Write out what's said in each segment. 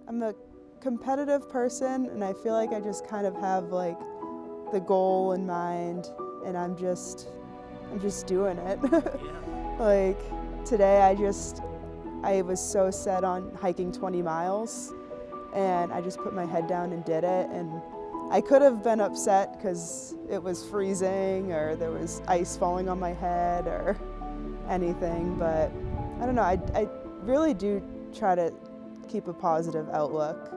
I'm a competitive person, and I feel like I just kind of have like the goal in mind, and I'm just doing it. Yeah. Like today I was so set on hiking 20 miles, and I just put my head down and did it. And I could have been upset because it was freezing or there was ice falling on my head or anything, but I don't know, I really do try to keep a positive outlook.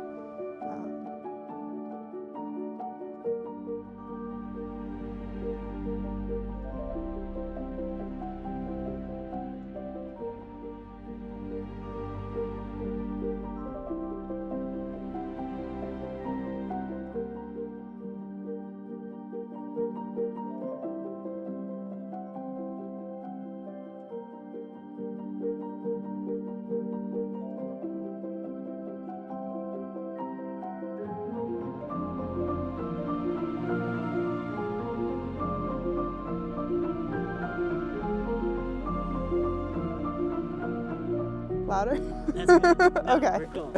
Louder? That's good. No, Okay. we're cool.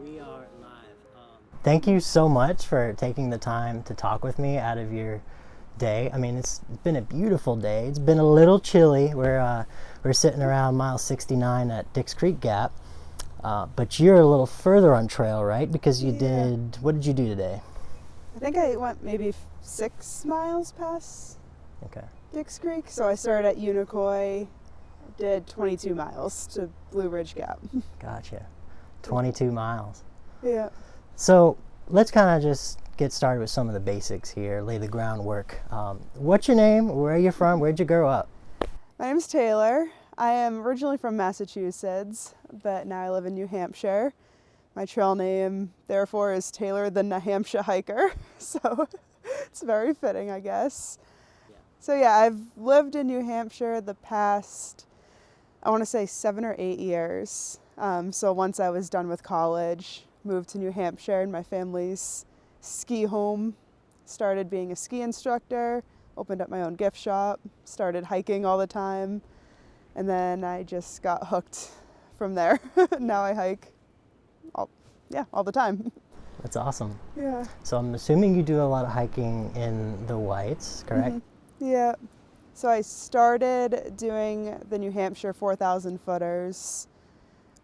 We are live. Thank you so much for taking the time to talk with me out of your day. I mean, it's been a beautiful day. It's been a little chilly. We're sitting around mile 69 at Dix Creek Gap, but you're a little further on trail, right? Because you did. What did you do today? I think I went maybe 6 miles past Dix Creek. So I started at Unicoi, did 22 miles to Blue Ridge Gap. Gotcha. 22 miles. Yeah. So let's kind of just get started with some of the basics here, lay the groundwork. What's your name? Where are you from? Where'd you grow up? My name's Taylor. I am originally from Massachusetts, but now I live in New Hampshire. My trail name, therefore, is Taylor the Nahamsha hiker. So it's very fitting, I guess. Yeah. So yeah, I've lived in New Hampshire the past, I want to say 7 or 8 years. So once I was done with college, moved to New Hampshire, and my family's ski home, started being a ski instructor, opened up my own gift shop, started hiking all the time, and then I just got hooked from there. Now I hike all the time. That's awesome. Yeah. So I'm assuming you do a lot of hiking in the Whites, correct? Mm-hmm. Yeah. So I started doing the New Hampshire 4,000 footers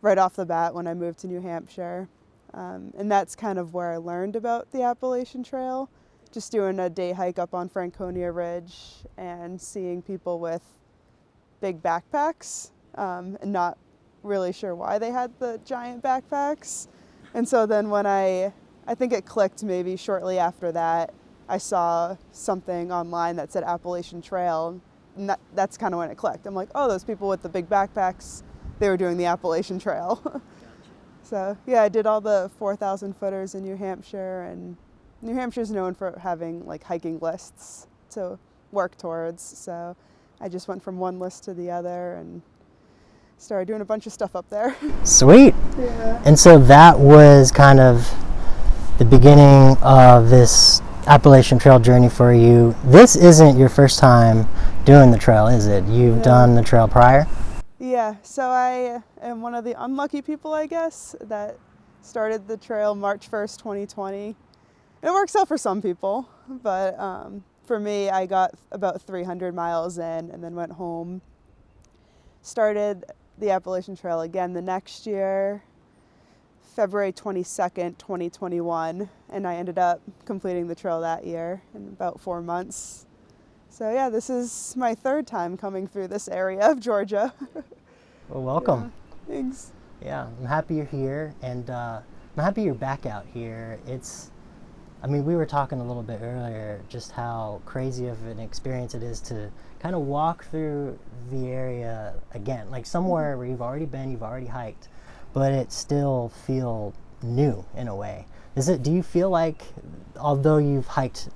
right off the bat when I moved to New Hampshire. And that's kind of where I learned about the Appalachian Trail, just doing a day hike up on Franconia Ridge and seeing people with big backpacks, and not really sure why they had the giant backpacks. And so then when I think it clicked maybe shortly after that, I saw something online that said Appalachian Trail, and that's kind of when it clicked. I'm like, oh, those people with the big backpacks, they were doing the Appalachian Trail. Gotcha. So yeah, I did all the 4,000 footers in New Hampshire, and New Hampshire's known for having like hiking lists to work towards. So I just went from one list to the other and started doing a bunch of stuff up there. Sweet. Yeah. And so that was kind of the beginning of this Appalachian Trail journey for you. This isn't your first time doing the trail, is it? You've done the trail prior? Yeah, so I am one of the unlucky people, I guess, that started the trail March 1st, 2020. And it works out for some people, but for me, I got about 300 miles in and then went home. Started the Appalachian Trail again the next year, February 22nd, 2021, and I ended up completing the trail that year in about 4 months. So yeah, this is my 3rd time coming through this area of Georgia. Well, welcome. Yeah, thanks. Yeah, I'm happy you're here, and I'm happy you're back out here. I mean, we were talking a little bit earlier just how crazy of an experience it is to kind of walk through the area again, like somewhere where you've already been, you've already hiked, but it still feel new in a way. Do you feel like, although you've hiked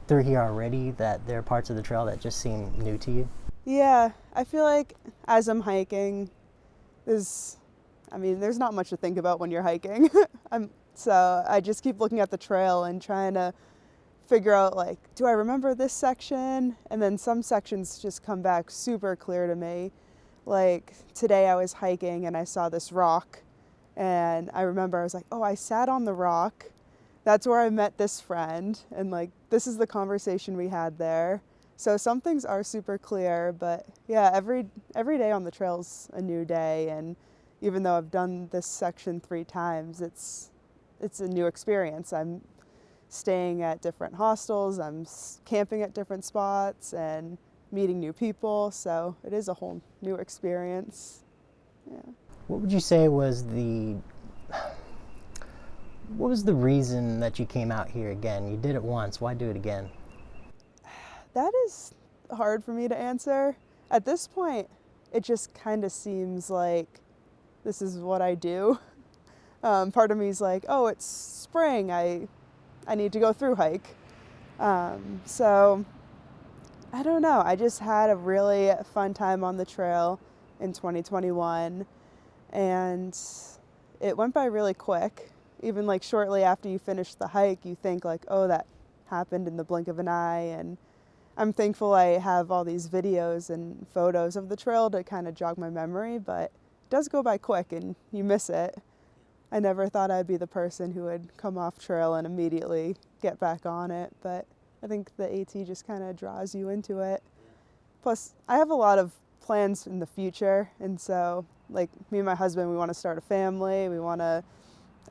through here already, that there are parts of the trail that just seem new to you? Yeah, I feel like as I'm hiking, there's not much to think about when you're hiking. So I just keep looking at the trail and trying to figure out, like, do I remember this section? And then some sections just come back super clear to me. Like today I was hiking and I saw this rock And I remember I was like, oh, I sat on the rock. That's where I met this friend. And like, this is the conversation we had there. So some things are super clear, but yeah, every day on the trail's a new day. And even though I've done this section 3 times, it's a new experience. I'm staying at different hostels, I'm camping at different spots and meeting new people. So it is a whole new experience. Yeah. What would you say was what was the reason that you came out here again? You did it once, why do it again? That is hard for me to answer. At this point, it just kind of seems like this is what I do. Part of me is like, oh, it's spring, I need to go through hike. So I don't know. I just had a really fun time on the trail in 2021, and it went by really quick. Even like shortly after you finish the hike, you think like, oh, that happened in the blink of an eye. And I'm thankful I have all these videos and photos of the trail to kind of jog my memory, but it does go by quick and you miss it. I never thought I'd be the person who would come off trail and immediately get back on it, but I think the AT just kind of draws you into it. Plus, I have a lot of plans in the future, and so like me and my husband, we want to start a family, we want to,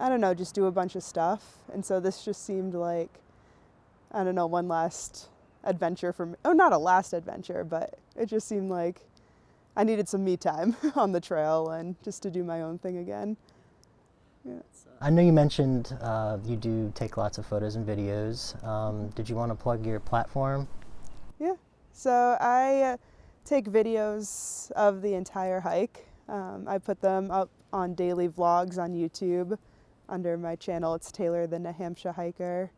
I don't know, just do a bunch of stuff. And so this just seemed like, I don't know, one last adventure for me. Oh, not a last adventure, but it just seemed like I needed some me time on the trail and just to do my own thing again. Yeah. I know you mentioned you do take lots of photos and videos. Did you want to plug your platform? Yeah, so I take videos of the entire hike. I put them up on daily vlogs on YouTube. Under my channel, it's Taylor the Nahamsha Hiker.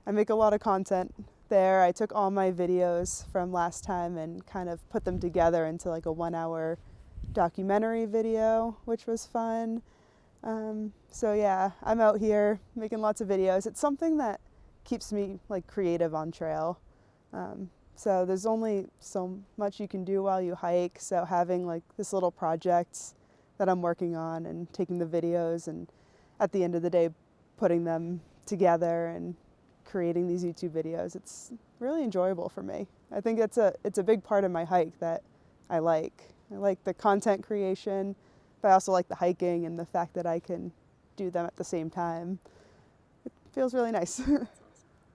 I make a lot of content there. I took all my videos from last time and kind of put them together into like a 1-hour documentary video, which was fun. So yeah, I'm out here making lots of videos. It's something that keeps me like creative on trail. So there's only so much you can do while you hike. So having like this little project that I'm working on and taking the videos and at the end of the day putting them together and creating these YouTube videos, it's really enjoyable for me. I think it's a big part of my hike that I like. I like the content creation, but I also like the hiking and the fact that I can do them at the same time. It feels really nice.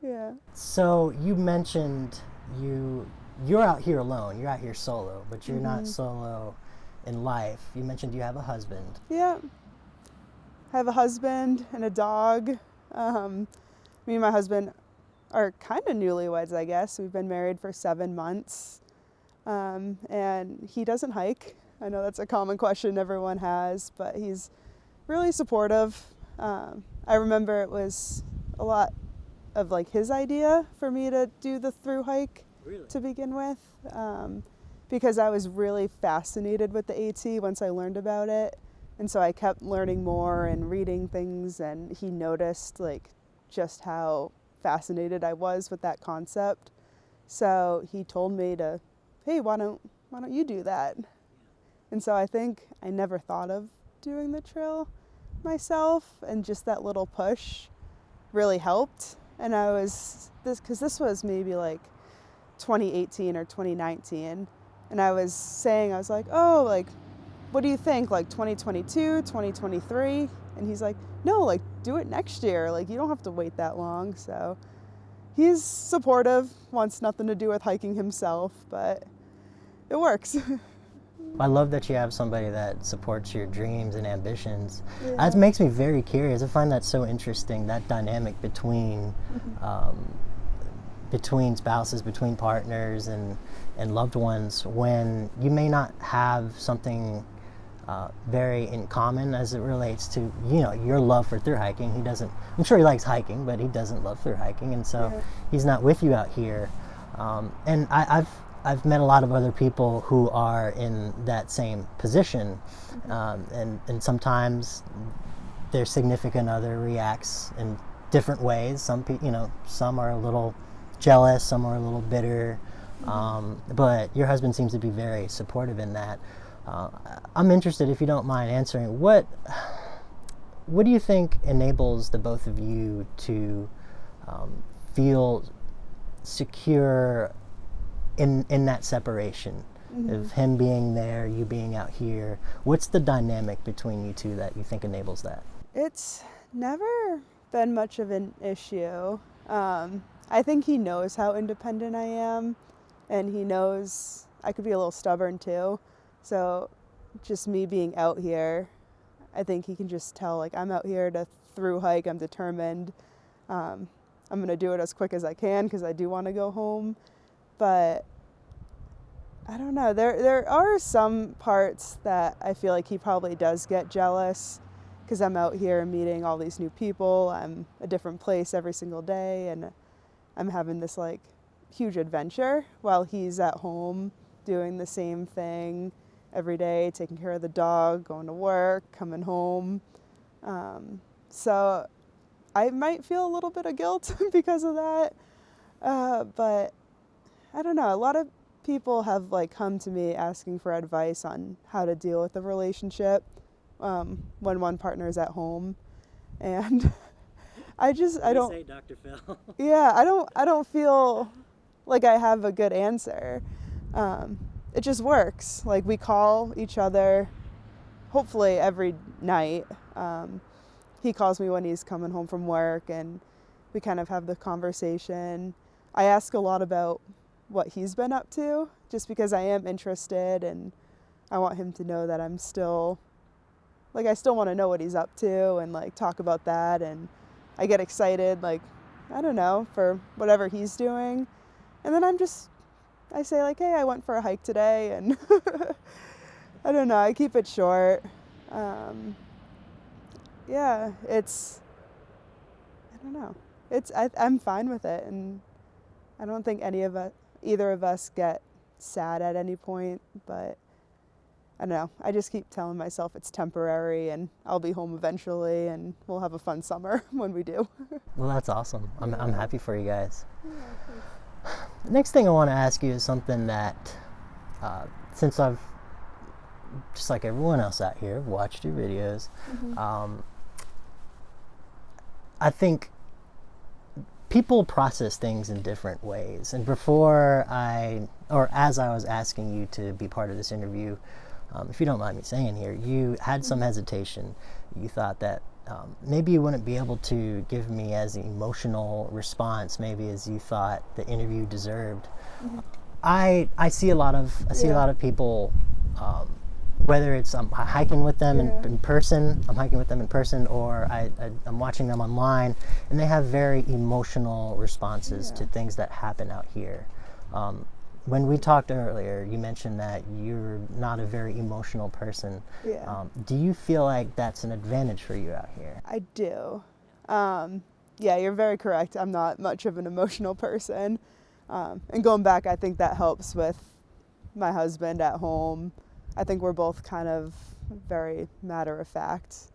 Yeah. So you mentioned you're out here alone, you're out here solo, but you're not solo in life. You mentioned you have a husband. Yeah. I have a husband and a dog. Me and my husband are kind of newlyweds, I guess. We've been married for 7 months. And he doesn't hike. I know that's a common question everyone has, but he's really supportive. I remember it was a lot of like his idea for me to do the through hike to begin with, because I was really fascinated with the AT once I learned about it. And so I kept learning more and reading things, and he noticed like just how fascinated I was with that concept. So he told me to, hey, why don't you do that? And so I think I never thought of doing the trail myself, and just that little push really helped. And because this was maybe like 2018 or 2019, and I was like, oh, like, what do you think, like 2022, 2023? And he's like, no, like, do it next year. Like, you don't have to wait that long. So he's supportive, wants nothing to do with hiking himself, but it works. I love that you have somebody that supports your dreams and ambitions. Yeah. That makes me very curious. I find that so interesting, that dynamic between between spouses, between partners and loved ones, when you may not have something very in common as it relates to, you know, your love for thru hiking. He doesn't, I'm sure he likes hiking, but he doesn't love thru hiking, and so he's not with you out here. And I've met a lot of other people who are in that same position, and sometimes their significant other reacts in different ways. Some are a little jealous, some are a little bitter, but your husband seems to be very supportive in that. I'm interested, if you don't mind answering, what what do you think enables the both of you to feel secure in that separation of him being there, you being out here? What's the dynamic between you two that you think enables that? It's never been much of an issue. I think he knows how independent I am, and he knows I could be a little stubborn too. So just me being out here, I think he can just tell, like, I'm out here to through hike, I'm determined. I'm going to do it as quick as I can because I do want to go home. But I don't know, there are some parts that I feel like he probably does get jealous because I'm out here meeting all these new people. I'm a different place every single day, and I'm having this like huge adventure while he's at home doing the same thing every day, taking care of the dog, going to work, coming home. So I might feel a little bit of guilt because of that. But I don't know, a lot of people have like come to me asking for advice on how to deal with the relationship when one partner is at home, and I don't say, Dr. Phil? Yeah, I don't feel like I have a good answer. It just works. Like, we call each other hopefully every night. He calls me when he's coming home from work, and we kind of have the conversation. I ask a lot about what he's been up to, just because I am interested, and I want him to know that I'm still, like, I still want to know what he's up to and like talk about that. And I get excited, like, I don't know, for whatever he's doing. And then I say like, hey, I went for a hike today, and I don't know, I keep it short. Yeah, I don't know. I'm fine with it, and I don't think either of us get sad at any point, but I don't know. I just keep telling myself it's temporary, and I'll be home eventually, and we'll have a fun summer when we do. Well, that's awesome. I'm happy for you guys. The next thing I want to ask you is something that, since I've, just like everyone else out here, watched your videos, I think people process things in different ways. And as I was asking you to be part of this interview, if you don't mind me saying here, you had some hesitation. You thought that maybe you wouldn't be able to give me as emotional response maybe as you thought the interview deserved. I see a lot of people, whether it's I'm hiking with them in person, or I'm watching them online, and they have very emotional responses to things that happen out here. When we talked earlier, you mentioned that you're not a very emotional person. Do you feel like that's an advantage for you out here? I do. Yeah, you're very correct. I'm not much of an emotional person. And going back, I think that helps with my husband at home. I think we're both kind of very matter of fact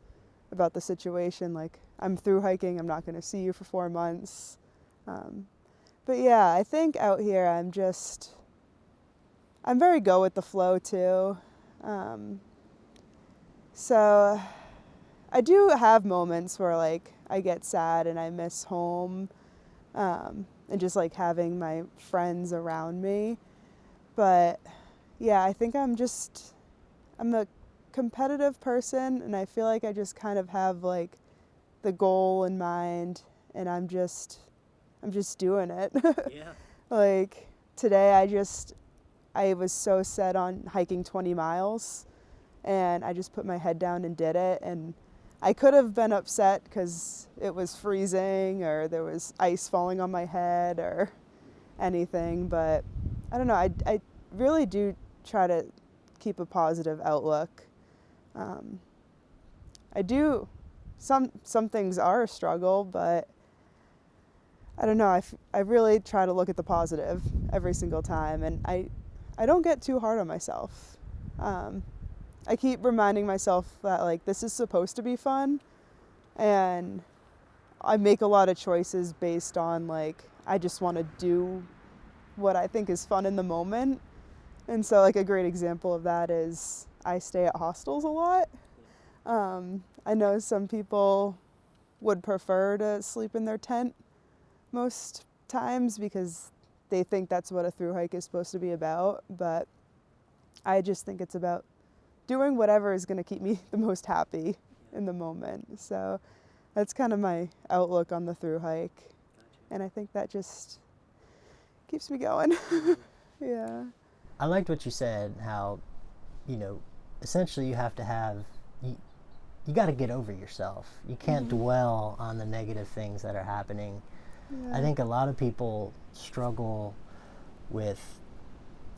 about the situation. Like, I'm through hiking, I'm not going to see you for 4 months. But yeah, I think out here I'm very go with the flow too. So I do have moments where like I get sad and I miss home, and just like having my friends around me. But yeah, I think I'm a competitive person, and I feel like I just kind of have like the goal in mind, and I'm just doing it. Yeah. Like today I was so set on hiking 20 miles, and I just put my head down and did it. And I could have been upset because it was freezing or there was ice falling on my head or anything, but I don't know, I really do try to keep a positive outlook. I do, some things are a struggle, but I don't know, I really try to look at the positive every single time, and I don't get too hard on myself. I keep reminding myself that like this is supposed to be fun, and I make a lot of choices based on like I just want to do what I think is fun in the moment. And so like a great example of that is I stay at hostels a lot. I know some people would prefer to sleep in their tent most times because they think that's what a thru hike is supposed to be about, but I just think it's about doing whatever is going to keep me the most happy in the moment. So that's kind of my outlook on the thru hike, and I think that just keeps me going. Yeah. I liked what you said, how, essentially you have to have, you got to get over yourself. You can't dwell on the negative things that are happening. Yeah. I think a lot of people struggle with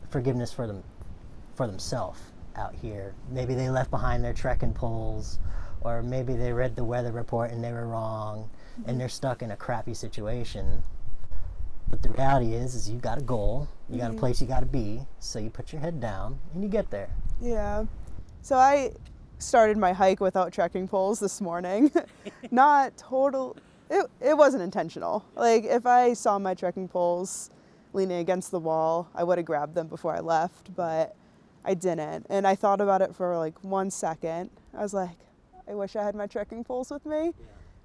forgiveness for themselves out here. Maybe they left behind their trekking poles, or maybe they read the weather report and they were wrong, and they're stuck in a crappy situation. But the reality is you got a goal, you got a place you got to be, so you put your head down and you get there. Yeah. So I started my hike without trekking poles this morning. Not total. It wasn't intentional. Like, if I saw my trekking poles leaning against the wall, I would have grabbed them before I left, but I didn't. And I thought about it for like 1 second. I was like, I wish I had my trekking poles with me. Yeah.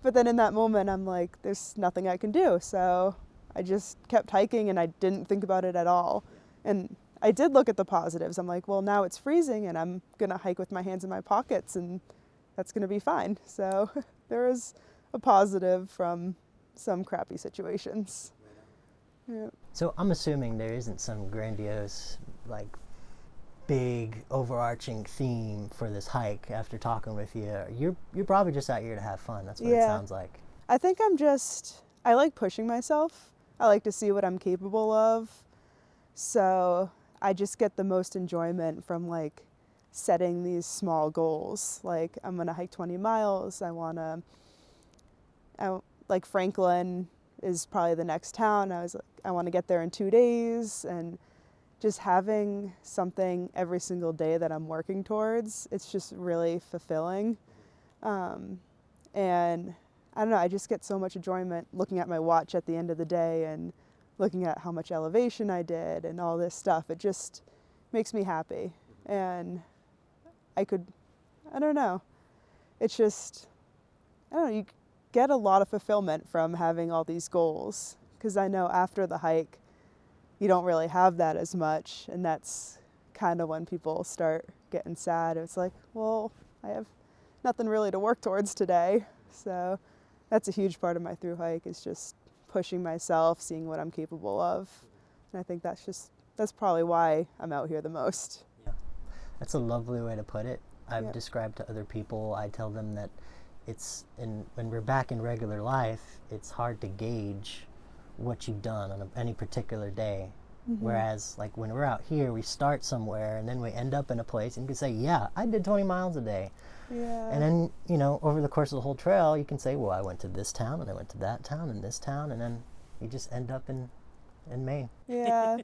But then in that moment, I'm like, there's nothing I can do. So I just kept hiking and I didn't think about it at all. And I did look at the positives. I'm like, well, now it's freezing and I'm going to hike with my hands in my pockets and that's going to be fine. So there is a positive from some crappy situations. Yeah. So I'm assuming there isn't some grandiose, like, big overarching theme for this hike after talking with you. You're probably just out here to have fun. That's what it sounds like. I think I like pushing myself. I like to see what I'm capable of. So I just get the most enjoyment from like setting these small goals. Like, I'm going to hike 20 miles. Like Franklin is probably the next town. I want to get there in 2 days, and just having something every single day that I'm working towards, it's just really fulfilling. And I don't know, I just get so much enjoyment looking at my watch at the end of the day and looking at how much elevation I did and all this stuff. It just makes me happy. And I don't know, it's just, you get a lot of fulfillment from having all these goals, because I know after the hike, you don't really have that as much, and that's kind of when people start getting sad. It's like, well, I have nothing really to work towards today. So that's a huge part of my thru hike, is just pushing myself, seeing what I'm capable of. And I think that's probably why I'm out here the most. Yeah, that's a lovely way to put it. I've described to other people, I tell them that when we're back in regular life, it's hard to gauge what you've done on any particular day. Whereas, like, when we're out here, we start somewhere and then we end up in a place and you can say, yeah, I did 20 miles a day. Yeah. And then, over the course of the whole trail, you can say, well, I went to this town and I went to that town and this town, and then you just end up in Maine. Yeah.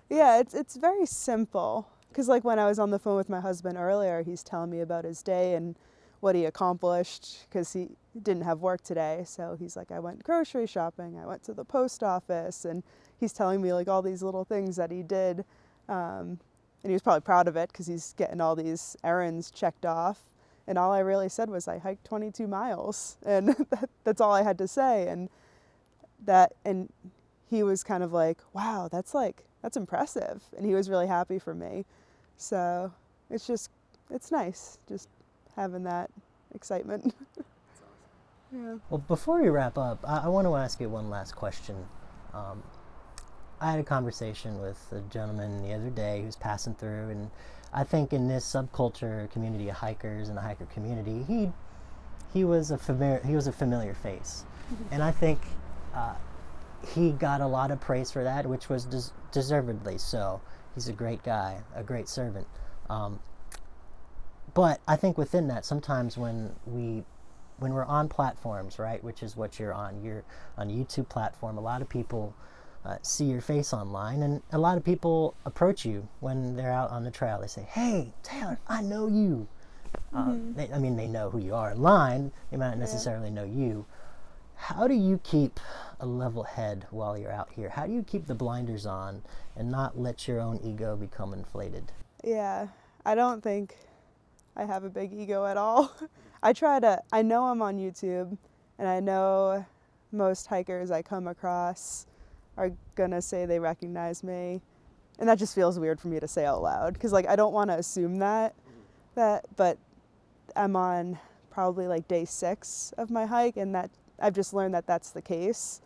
Yeah, it's very simple. Because, like, when I was on the phone with my husband earlier, he's telling me about his day and what he accomplished, because he didn't have work today. So he's like, I went grocery shopping, I went to the post office, and he's telling me like all these little things that he did. And he was probably proud of it because he's getting all these errands checked off. And all I really said was I hiked 22 miles, and that's all I had to say. And he was kind of like, wow, that's impressive. And he was really happy for me. So it's nice just having that excitement. Yeah. Well, before we wrap up, I want to ask you one last question. I had a conversation with a gentleman the other day who's passing through, and I think in this subculture community of hikers and the hiker community, he was a familiar face. And I think he got a lot of praise for that, which was deservedly so. He's a great guy, a great servant. But I think within that, sometimes when we're on platforms, right, which is what you're on a YouTube platform, a lot of people see your face online, and a lot of people approach you when they're out on the trail. They say, hey, Taylor, I know you. They know who you are online. They might not necessarily know you. How do you keep a level head while you're out here? How do you keep the blinders on and not let your own ego become inflated? Yeah, I don't think I have a big ego at all. I know I'm on YouTube, and I know most hikers I come across are gonna say they recognize me. And that just feels weird for me to say out loud, because like I don't want to assume that, but I'm on probably like day 6 of my hike, and that I've just learned that that's the case.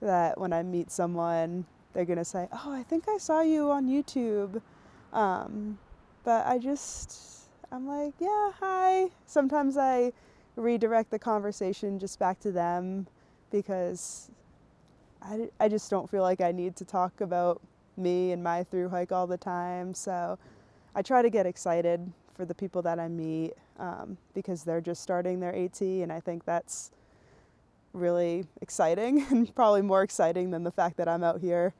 That when I meet someone, they're gonna say, "Oh, I think I saw you on YouTube," but I'm like, "Yeah, hi." Sometimes I redirect the conversation just back to them, because I just don't feel like I need to talk about me and my through hike all the time. So I try to get excited for the people that I meet, because they're just starting their AT, and I think that's really exciting, and probably more exciting than the fact that I'm out here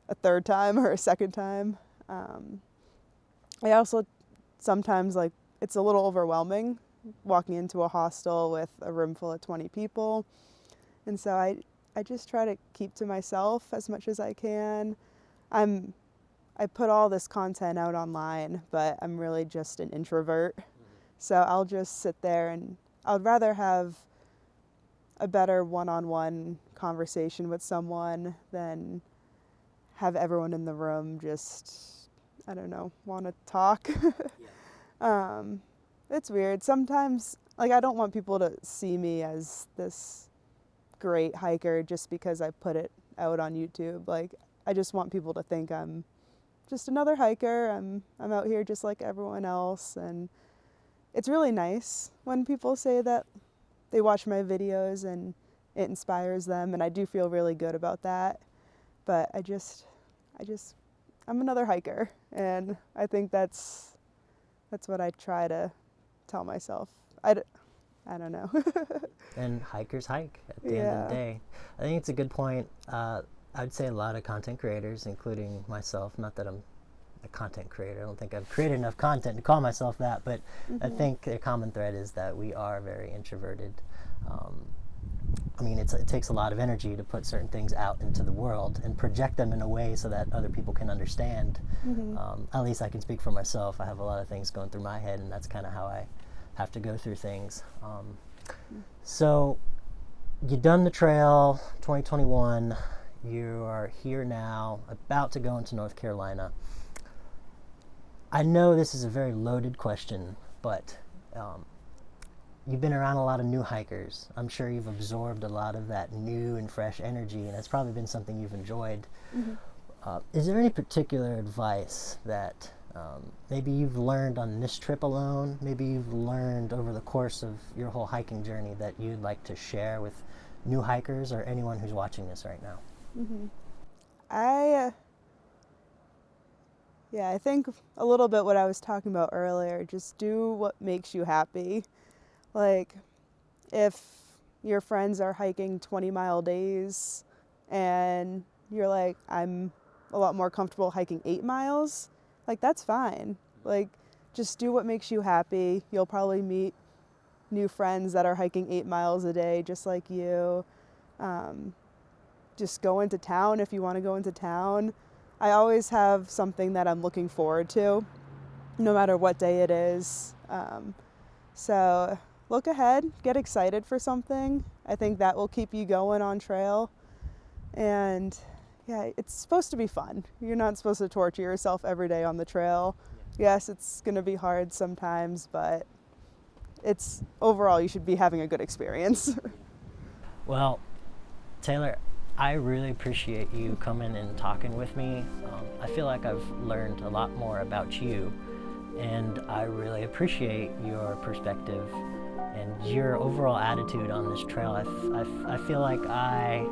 a 3rd time or a 2nd time. I also sometimes, like, it's a little overwhelming walking into a hostel with a room full of 20 people, and so I just try to keep to myself as much as I can. I put all this content out online, but I'm really just an introvert. So I'll just sit there, and I'd rather have a better one-on-one conversation with someone than have everyone in the room just, I don't know, want to talk. It's weird. Sometimes, like, I don't want people to see me as this great hiker just because I put it out on YouTube. Like, I just want people to think I'm just another hiker. I'm out here just like everyone else, and it's really nice when people say that they watch my videos and it inspires them, and I do feel really good about that. But I'm another hiker, and I think that's what I try to tell myself. I don't know. And hikers hike at the end of the day. I think it's a good point. I'd say a lot of content creators, including myself, not that I'm a content creator, I don't think I've created enough content to call myself that, but I think the common thread is that we are very introverted. I mean, it takes a lot of energy to put certain things out into the world and project them in a way so that other people can understand. At least I can speak for myself. I have a lot of things going through my head, and that's kind of how I have to go through things. So you've done the trail 2021. You are here now, about to go into North Carolina. I know this is a very loaded question, but you've been around a lot of new hikers. I'm sure you've absorbed a lot of that new and fresh energy, and it's probably been something you've enjoyed. Is there any particular advice that maybe you've learned on this trip alone, maybe you've learned over the course of your whole hiking journey that you'd like to share with new hikers or anyone who's watching this right now? I think a little bit what I was talking about earlier, just do what makes you happy. Like, if your friends are hiking 20-mile days and you're like, I'm a lot more comfortable hiking 8 miles, like, that's fine. Like, just do what makes you happy. You'll probably meet new friends that are hiking 8 miles a day just like you. Just go into town if you want to go into town. I always have something that I'm looking forward to, no matter what day it is. So look ahead, get excited for something. I think that will keep you going on trail. And yeah, it's supposed to be fun. You're not supposed to torture yourself every day on the trail. Yes, it's going to be hard sometimes, but it's overall you should be having a good experience. Well, Taylor, I really appreciate you coming and talking with me. I feel like I've learned a lot more about you, and I really appreciate your perspective and your overall attitude on this trail. I feel like I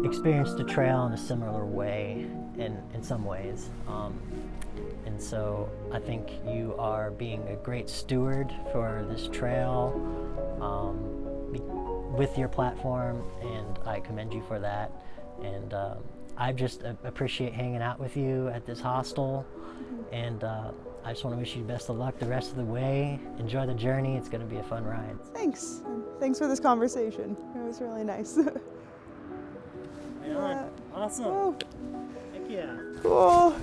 experienced the trail in a similar way in some ways. And so I think you are being a great steward for this trail with your platform, and I commend you for that. And I just appreciate hanging out with you at this hostel, and I just want to wish you best of luck the rest of the way. Enjoy the journey. It's going to be a fun ride. Thanks. Thanks for this conversation. It was really nice. Right on. Awesome. Oh. Heck yeah. Cool.